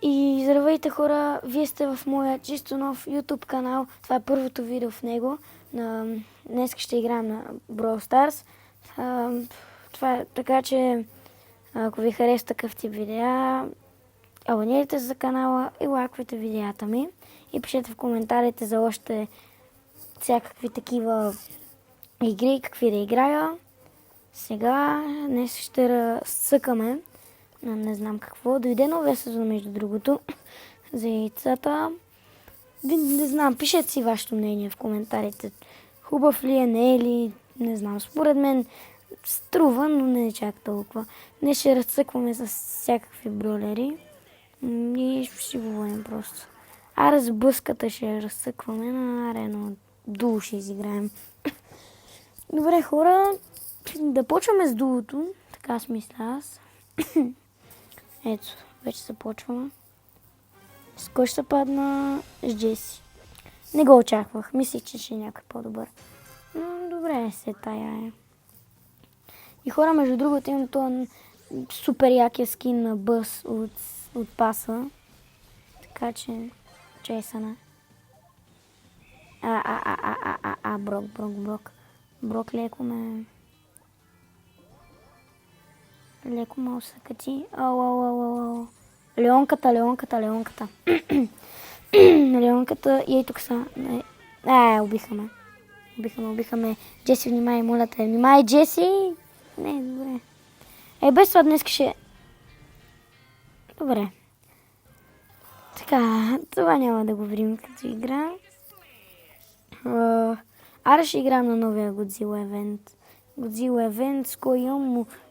И здравейте хора, вие сте в моя чисто нов YouTube канал. Това е първото видео в него. Днес ще играем на Brawl Stars. Това е така, че ако ви хареса такъв тип видеа, абонирайте се за канала и лайквайте видеята ми. И пишете в коментарите за още всякакви такива игри, какви да играя. Сега днес ще разцъкаме не знам какво. Дойде новия сезон, между другото, за яйцата. Не знам, пишете си вашето мнение в коментарите. Хубав ли е, не е ли, не знам. Според мен струва, но не е чак толкова. Днес ще разцъкваме с всякакви бролери и ще си говорим просто. Аре с бъската ще разцъкваме на арена. Дуо ще изиграем. Добре, хора, да почваме с дуото. Така си мисля аз. Ето, вече започваме. С кой ще падна? С Джеси. Не го очаквах. Мислих, че ще е някой по-добър. Но добре, се тая е. И хора, между другото, имам този супер якия скин на Бъс от паса. Така че, Джейсъна. Брок. Брок леко ме усъкати. Леонката. Леонката и ей тук са. Убиха ме. Джеси, внимай, моля те. Внимай, Джеси. Не, добре. Без това днес ще... Добре. Така, това няма да го видим като игра. Аре ще играем на новия Godzilla Event. Godzilla Event, с кой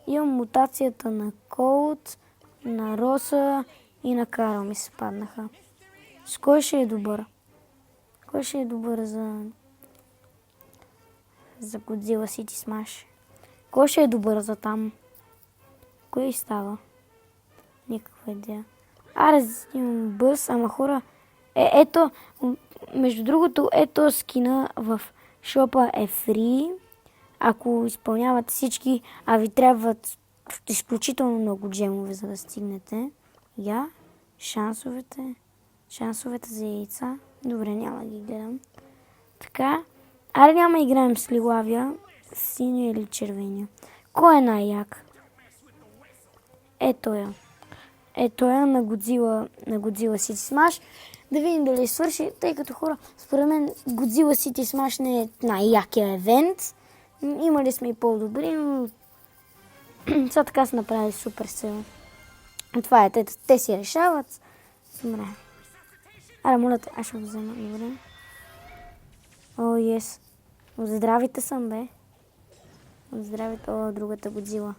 имам мутацията на Colt, на Роса и на Карл ми се паднаха. С кой ще е добър? Кой ще е добър за Godzilla City Smash? Кой ще е добър за там? Кой става? Никаква идея. Аре, имам Бъс, ама хора... Ето, между другото, ето скина в шопа е фри. Ако изпълнявате всички, а ви трябват изключително много джемове, за да стигнете. Шансовете за яйца. Добре, няма да ги гледам. Така, аре няма играем с Лилавия, синия или червения. Кой е най-як? Ето я. Ето я на Godzilla City Smash. Да видим дали свърши, тъй като хора, според мен Godzilla City Smash не е най-якия евент. Имали сме и по-добри, но сега така са направили супер сила. Това е, те си решават. Добре. Аре, моля те, аз ще го взема. Добре. Ес. От здравите съм, бе. От здравите. Другата Godzilla.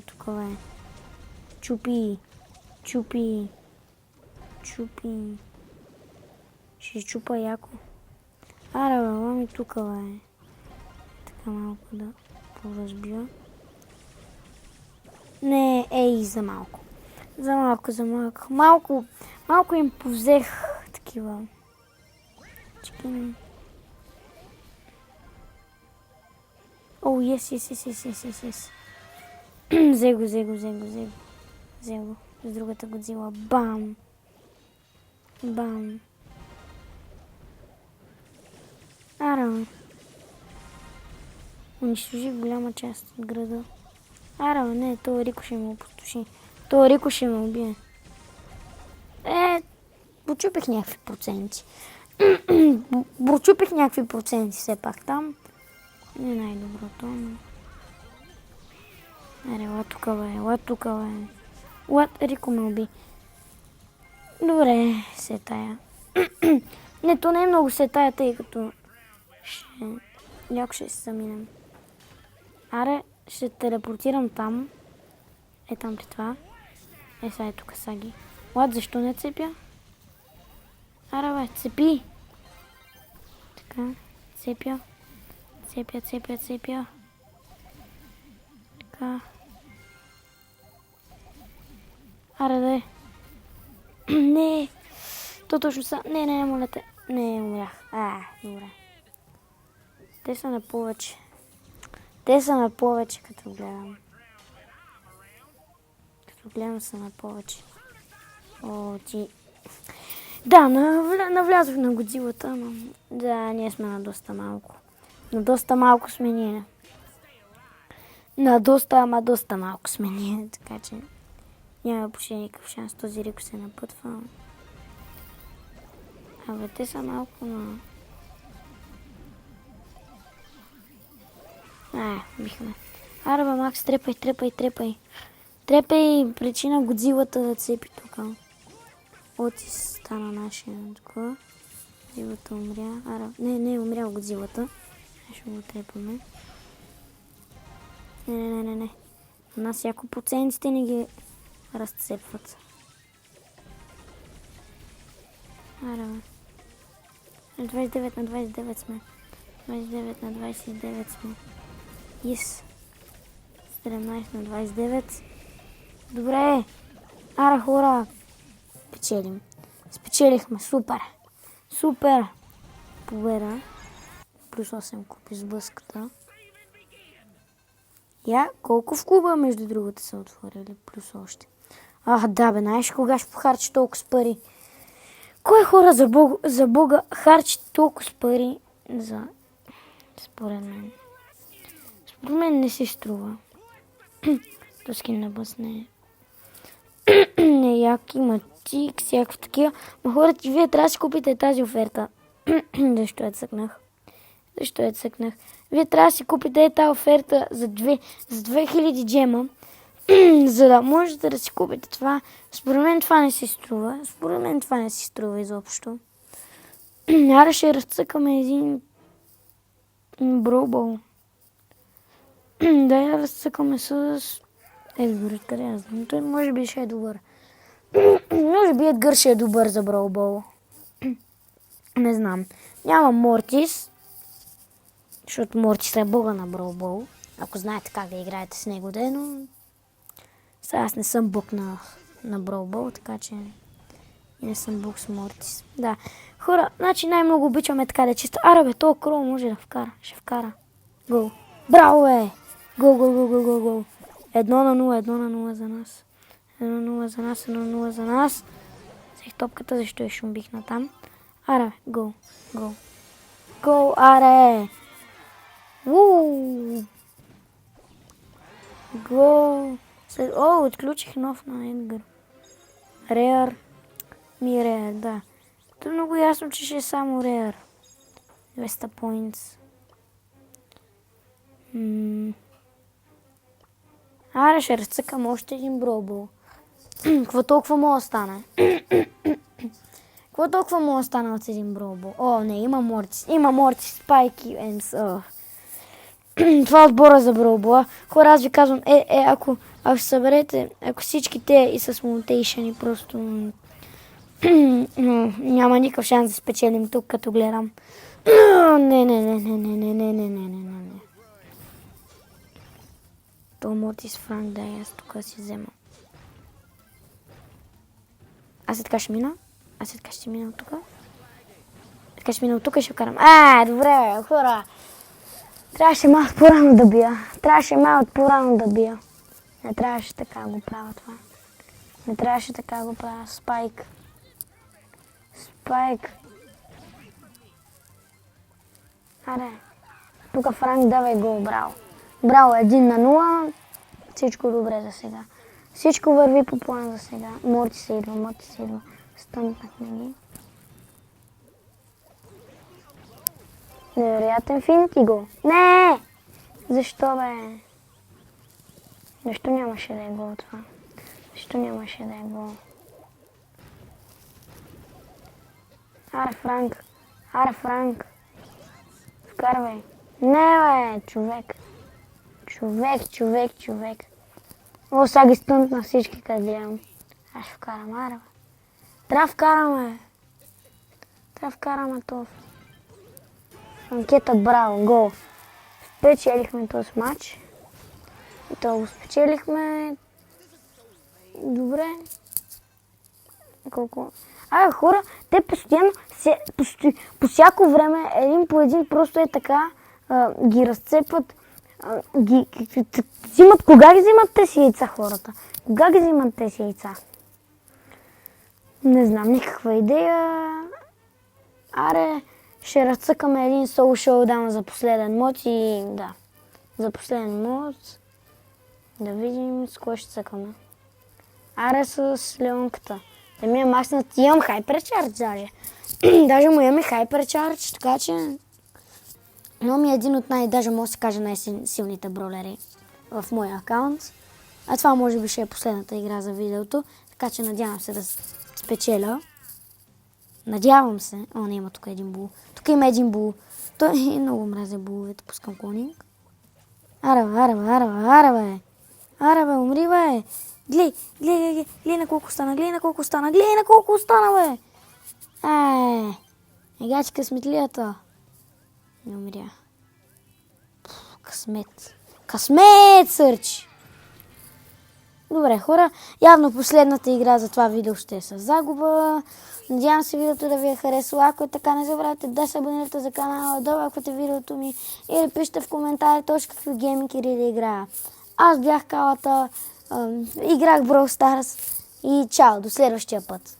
Това е. Чупи. Ще чупа яко. Аре, мами тук, бе. Така малко да поразбия. Не, за малко. Малко им повзех такива. Чекин. Ес. Взе го. С другата Godzilla. Бам. Аре. Унищожи голяма част от града. Аре, не, това Рико ще ме опустоши. Това Рико ще ме убие. Почупих някакви проценти. Все пак там. Не най-доброто, но... Аре, ела тук, бе. Рико ме уби. Добре, се тая. Не, то не е много се тая, тъй като ще се заминем. Аре, ще телепортирам там. Там при това. Сега е тук Саги. Защо не цепя? Аре, бе, цепи! Така, цепя. Така. Аре, да. Не! То точно са... Не, моля те. Не, умрях. Добре. Те са на повече, като гледам. Гледам се на повече. О, ти... Да, навлязох на Годзилата, но... Да, ние сме на доста малко. На доста малко сме ние. На доста малко сме ние, така че... Няма почти никакъв шанс. Този Рико се напътва. Абе, те са малко, но... Бихме. Аре, бе, Макс, трепай. Трепай, причина Годзилата да цепи тук. Оти стана нашия такова. Годзилата умря. Аре, не е умрял Годзилата. Ще го трепаме. Не. У нас яко процентите не ги разцепват. Аре, бе. На 29 сме. 29 на 29 сме. Yes. 17 на 29. Добре. Ара, хора. Печелим. Спечелихме. Супер. Победа. Плюс 8 купи с блъската. Колко в клуба между другото са отворили? Плюс още. Да бе, знаеш кога ще похарчи толкова с пари? Кой хора за Бога харчи толкова с пари за... Според мен не си струва. То скин на бъс не е як, има тик, всякакво такива. Но хората, вие трябва да си купите тази оферта. Защо я цъкнах? Вие трябва да си купите тази оферта за 2000 джема, за да можете да си купите това. Според мен това не си струва. Изобщо. Аре ще разцъкаме един броубъл. Да я разцъкаме с Едгар, къде я знам. Той може би ще е добър. Може би Едгар ще е добър за броубъл. Не знам. Няма Мортис, защото Мортис е бога на броубъл. Ако знаете как да играете с него, но сега аз не съм бог на броубъл, така че не съм бог с Мортис. Да. Хора, значи най-много обичаме така да е чисто. Аре бе, този крол може да вкара. Ще вкара. Гол. Браво бе! Гол. 1-0 за нас. 1-0 за нас. Взех топката, защо я шумбих натам. Аре, гол. Аре! Гол. Отключих нов на Едгар. Реар. Реар, да. То е много ясно, че ще е само Реар. 200 points. Аре, ще разцъкам още един броубъл. Какво толкова мога да стане? От един броубъл? Не, има Мортис, Спайк и Енс. Това е отбора за броубъла. Хора, аз ви казвам, ако ще съберете, ако всички те и с монтейшъни, просто няма никакъв шанс да спечелим тук, като гледам. Не. То Мортис Франк, да, аз тук си взема. Аз така ще мина от тук. И ще вкарам. Добре, хора. Трябваше малко по-рано да бия. Не трябваше така го правя това. Спайк. Аре. Тук Франк давай гол, браво. Браво, 1-0. Всичко добре за сега. Всичко върви по план за сега. Морти се идва. Стъмпнахме ги. Невероятен финт и гол. Не! Защо бе? Защо нямаше да е гол това? Аре Франк. Вкарвай. Не бе, човек. Сега ги стънтна всички, къде гледам. Аз ще вкарам, аре бе. Трябва да вкараме това. Анкета, браво, гол. Спечелихме този матч. И то го спечелихме. Добре. Колко? Хора, те постоянно, по всяко време, един по един, просто е така, ги разцепват. Кога ги взимат тези яйца хората? Кога ги взимат тези яйца? Не знам, никаква идея. Аре, ще разцъкаме един social down за последен мод и да. За последен мод да видим с кой ще цъкаме. Аре с Леонката. Да ми е макснат. Имам хайперчардж даже. Даже му имаме хайперчардж, така че... Но ми е един от даже може да се каже най-силните бролери в моя акаунт. А това може би ще е последната игра за видеото, така че надявам се да спечеля. Надявам се. О, не има тук един бул. Тук има един бул. Той много мразя буловете. Пускам клонинг. Аре, умри, бе. Глей на колко стана, глей на колко стана, бе. Егачи късметлията. Не умря. Късмет, сърч! Добре, хора, явно последната игра за това видео ще е с загуба. Надявам се видеото да ви е харесало. Ако е така, не забравяйте да се абонирате за канала, да лайквате видеото ми или пишете в коментари точно какви гейминг игри да играя. Аз бях Калата, играх Brawl Stars и чао, до следващия път.